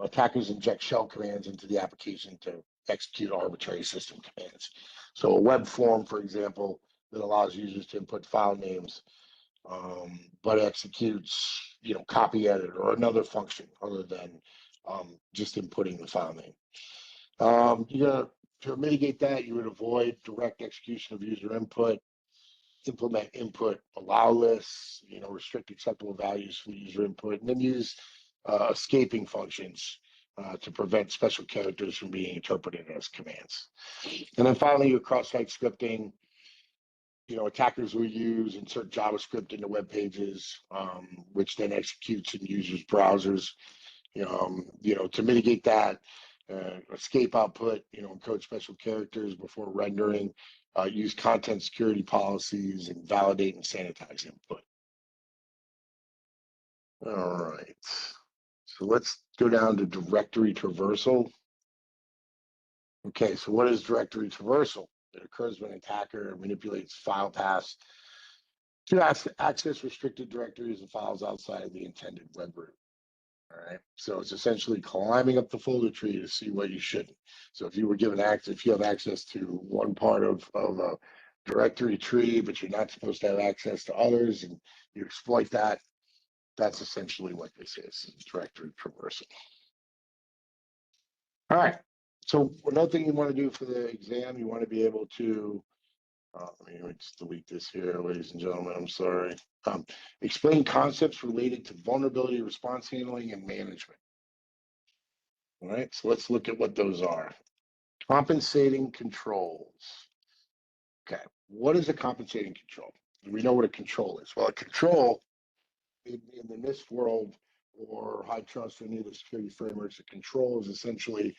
Attackers inject shell commands into the application to execute arbitrary system commands. So a web form, for example, that allows users to input file names, but executes, copy edit or another function other than just inputting the file name. To mitigate that, you would avoid direct execution of user input, implement input allow lists, restrict acceptable values for user input, and then use escaping functions to prevent special characters from being interpreted as commands. And then finally, your cross-site scripting. Attackers will insert JavaScript into web pages, which then executes in users' browsers. To mitigate that, escape output, encode special characters before rendering, use content security policies, and validate and sanitize input. All right. So let's go down to directory traversal. Okay, so what is directory traversal? It occurs when an attacker manipulates file paths to access restricted directories and files outside of the intended web route. All right, so it's essentially climbing up the folder tree to see what you shouldn't. So if you were given access, if you have access to one part of a directory tree, but you're not supposed to have access to others, and you exploit that, that's essentially what this is, directory traversal. All right, so another thing you want to do for the exam, you want to be able to, let me just delete this here, ladies and gentlemen, I'm sorry. Explain concepts related to vulnerability response handling and management. All right, so let's look at what those are. Compensating controls. Okay, what is a compensating control? Do we know what a control is? Well, a control in the NIST world or HITRUST or any of the security frameworks, a control is essentially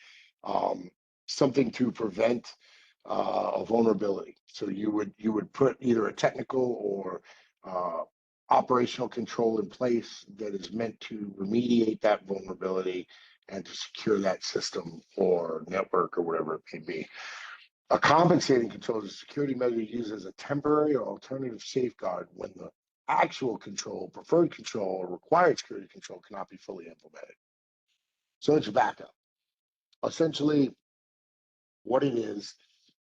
something to prevent a vulnerability. So you would put either a technical or operational control in place that is meant to remediate that vulnerability and to secure that system or network or whatever it may be. A compensating control is a security measure used as a temporary or alternative safeguard when the actual control, preferred control, or required security control cannot be fully implemented. So it's a backup. Essentially, what it is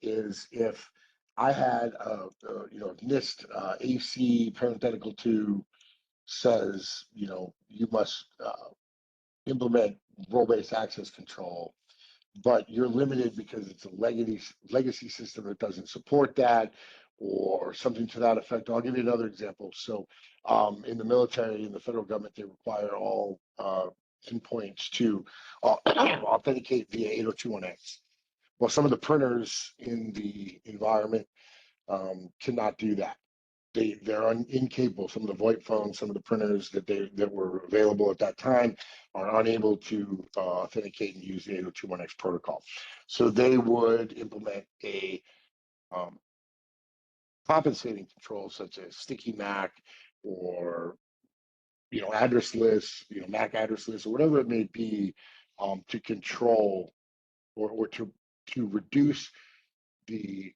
if I had NIST AC parenthetical 2 says, you must implement role-based access control, but you're limited because it's a legacy system that doesn't support that or something to that effect. I'll give you another example. So in the military, in the federal government, they require all endpoints to authenticate via 802.1x. Well, some of the printers in the environment cannot do that. They're incapable. Some of the VoIP phones, some of the printers that were available at that time are unable to authenticate and use the 802.1x protocol. So they would implement a compensating control such as sticky MAC or address lists, MAC address lists or whatever it may be, to control or to reduce the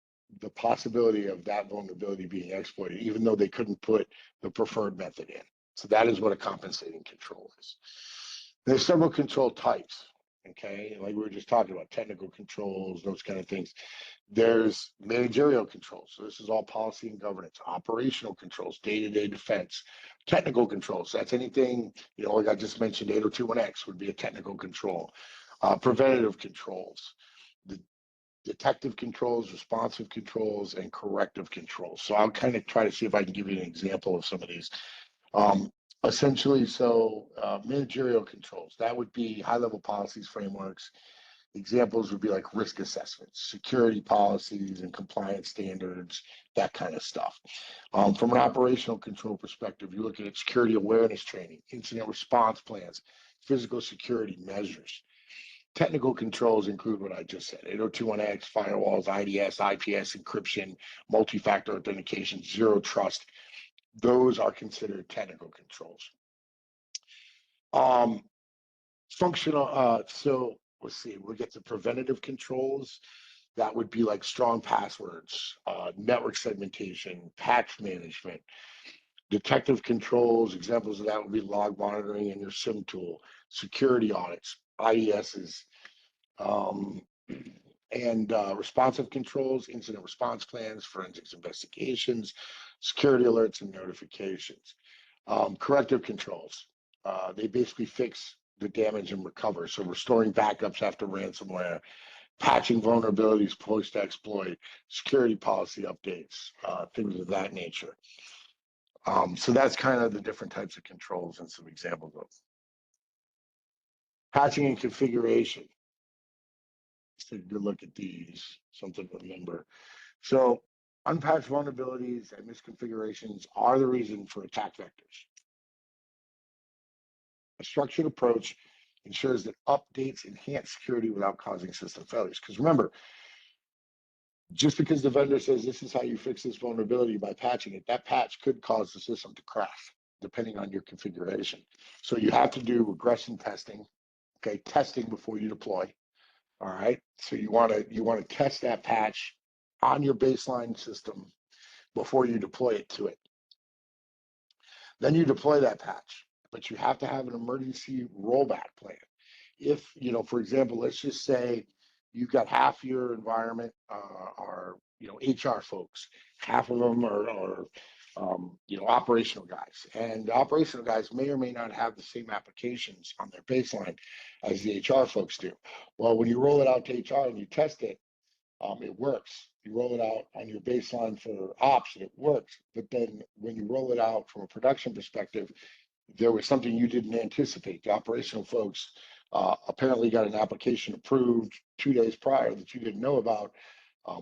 possibility of that vulnerability being exploited, even though they couldn't put the preferred method in. So that is what a compensating control is. There's several control types, okay? Like we were just talking about, technical controls, those kind of things. There's managerial controls. So this is all policy and governance. Operational controls, day-to-day defense. Technical controls, that's anything, like I just mentioned, 802.1x would be a technical control. Preventative controls. The detective controls, responsive controls, and corrective controls. So I'll kind of try to see if I can give you an example of some of these. Essentially, so managerial controls, that would be high-level policies, frameworks, Examples would be like risk assessments, security policies and compliance standards, that kind of stuff. From an operational control perspective, you're looking at security awareness training, incident response plans, physical security measures. Technical controls include what I just said: 802.1x, firewalls, IDS, IPS, encryption, multi-factor authentication, zero trust. Those are considered technical controls. Functional, so let's see, we'll get to preventative controls. That would be like strong passwords, network segmentation, patch management. Detective controls, examples of that would be log monitoring in your SIM tool, security audits, IDSs, and responsive controls, incident response plans, forensics investigations, security alerts and notifications. Corrective controls, they basically fix the damage and recover. So restoring backups after ransomware, patching vulnerabilities post-exploit, security policy updates, things of that nature. So that's kind of the different types of controls and some examples of patching and configuration. Let's take a good look at these, something to remember. So unpatched vulnerabilities and misconfigurations are the reason for attack vectors. A structured approach ensures that updates enhance security without causing system failures. Because remember, just because the vendor says this is how you fix this vulnerability by patching it, that patch could cause the system to crash depending on your configuration. So you have to do regression testing, okay, testing before you deploy. All right. So you want to test that patch on your baseline system before you deploy it to it. Then you deploy that patch, but you have to have an emergency rollback plan. If, for example, let's just say you've got half your environment are, HR folks, half of them are operational guys. And the operational guys may or may not have the same applications on their baseline as the HR folks do. Well, when you roll it out to HR and you test it, it works. You roll it out on your baseline for ops, it works. But then when you roll it out from a production perspective, there was something you didn't anticipate. The operational folks apparently got an application approved 2 days prior that you didn't know about,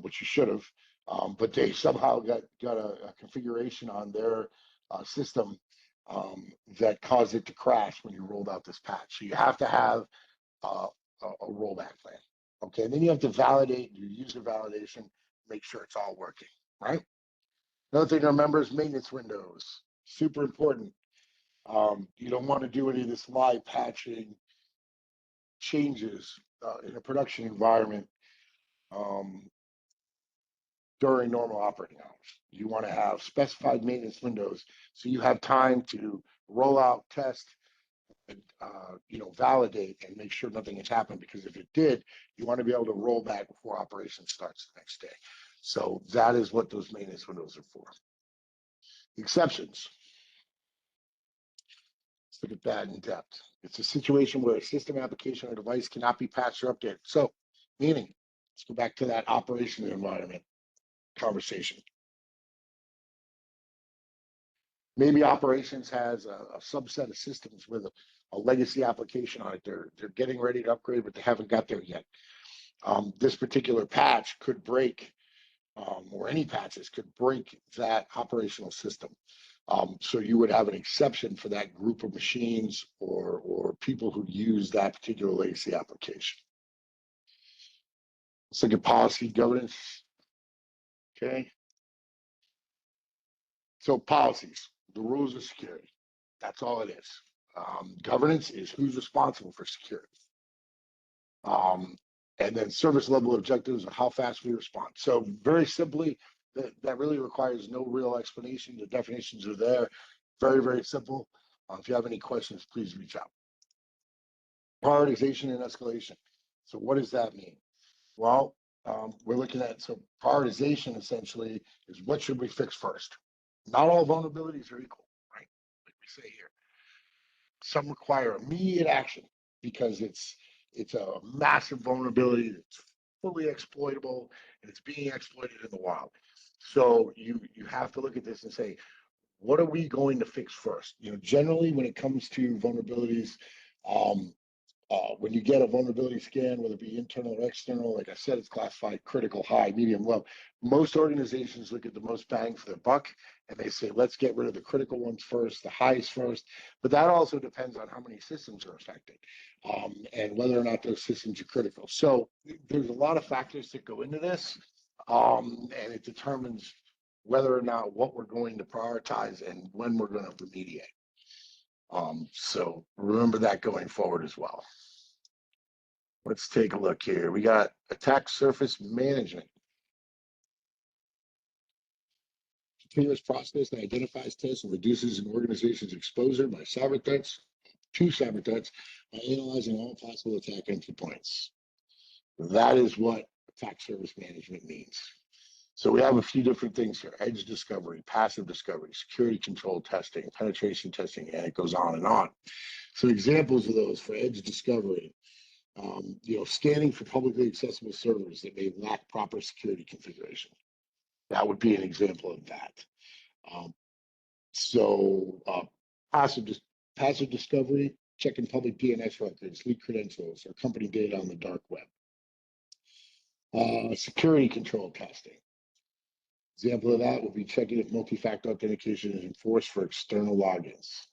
which you should have. But they somehow got a configuration on their system that caused it to crash when you rolled out this patch. So you have to have a rollback plan. Okay, and then you have to validate your user validation, make sure it's all working, right? Another thing to remember is maintenance windows. Super important. You don't want to do any of this live patching changes in a production environment during normal operating hours. You want to have specified maintenance windows so you have time to roll out, test, and, validate and make sure nothing has happened, because if it did, you want to be able to roll back before operation starts the next day. So that is what those maintenance windows are for. Exceptions. Let's look at that in depth. It's a situation where a system, application, or device cannot be patched or updated. So, meaning, let's go back to that operational environment conversation. Maybe operations has a subset of systems with a legacy application on it. They're getting ready to upgrade, but they haven't got there yet. This particular patch could break, or any patches could break that operational system. So you would have an exception for that group of machines or people who use that particular legacy application. Let's look at policy governance. Okay. So policies, the rules of security. That's all it is. Governance is who's responsible for security. And then service level objectives are how fast we respond. So very simply, that really requires no real explanation. The definitions are there. Very, very simple. If you have any questions, please reach out. Prioritization and escalation. So what does that mean? Well, we're looking at, so prioritization essentially is what should we fix first? Not all vulnerabilities are equal, right? Like we say here. Some require immediate action because it's a massive vulnerability that's fully exploitable and it's being exploited in the wild. So you have to look at this and say, what are we going to fix first? Generally when it comes to vulnerabilities, When you get a vulnerability scan, whether it be internal or external, like I said, it's classified critical, high, medium, low. Most organizations look at the most bang for their buck and they say, let's get rid of the critical ones first, the highest first. But that also depends on how many systems are affected and whether or not those systems are critical. So there's a lot of factors that go into this, and it determines whether or not what we're going to prioritize and when we're going to remediate. So remember that going forward as well. Let's take a look here. We got attack surface management. Continuous process that identifies, tests, and reduces an organization's exposure by cyber threats to cyber threats by analyzing all possible attack entry points. That is what attack surface management means. So we have a few different things here: edge discovery, passive discovery, security control testing, penetration testing, and it goes on and on. So examples of those for edge discovery, scanning for publicly accessible servers that may lack proper security configuration. That would be an example of that. Passive discovery, checking public DNS records, leak credentials, or company data on the dark web. Security control testing. Example of that would be checking if multi-factor authentication is enforced for external logins.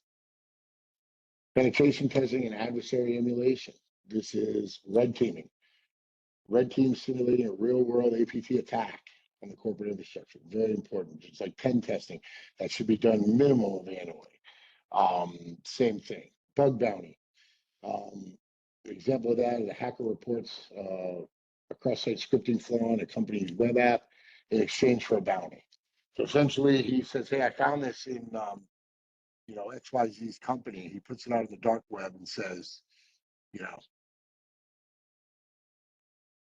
Penetration testing and adversary emulation. This is red teaming. Red team simulating a real-world APT attack on the corporate infrastructure. Very important. It's like pen testing. That should be done minimally annually. Same thing. Bug bounty. Example of that is a hacker reports a cross-site scripting flaw in a company's web app in exchange for a bounty. So essentially, he says, "Hey, I found this in XYZ's company." He puts it out on the dark web and says,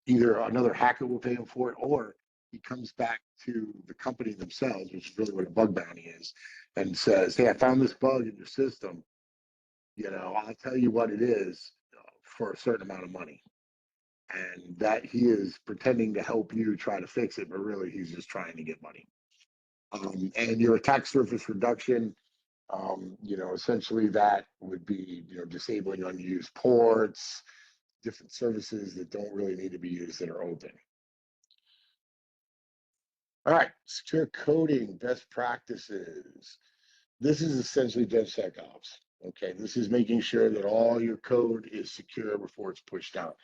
either another hacker will pay him for it, or he comes back to the company themselves, which is really what a bug bounty is, and says, "Hey, I found this bug in your system. I'll tell you what it is for a certain amount of money." And that he is pretending to help you try to fix it, but really he's just trying to get money. And your attack surface reduction, essentially that would be, disabling unused ports, different services that don't really need to be used that are open. All right, secure coding best practices. This is essentially DevSecOps. Okay, this is making sure that all your code is secure before it's pushed out.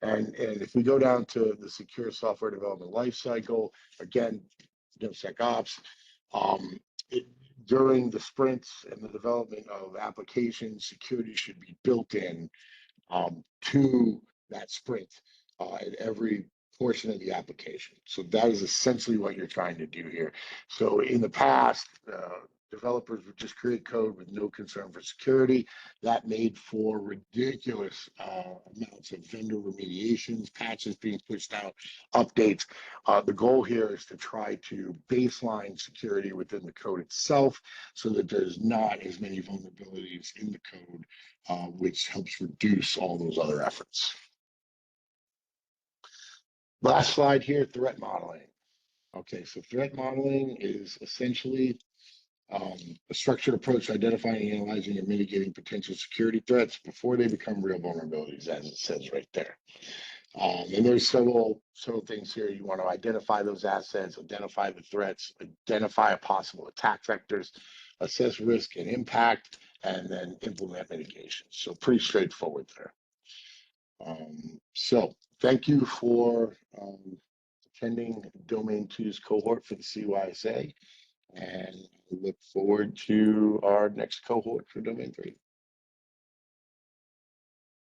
And if we go down to the secure software development lifecycle, again, DevSecOps, during the sprints and the development of applications, security should be built in to that sprint at every portion of the application. So that is essentially what you're trying to do here. So in the past, developers would just create code with no concern for security. That made for ridiculous amounts of vendor remediations, patches being pushed out, updates. The goal here is to try to baseline security within the code itself so that there's not as many vulnerabilities in the code, which helps reduce all those other efforts. Last slide here, threat modeling. Okay, so threat modeling is essentially a structured approach to identifying, analyzing, and mitigating potential security threats before they become real vulnerabilities, as it says right there. And there's several things here. You want to identify those assets, identify the threats, identify possible attack vectors, assess risk and impact, and then implement mitigation. So pretty straightforward there. So thank you for attending Domain 2's cohort for the CYSA, and look forward to our next cohort for Domain 3.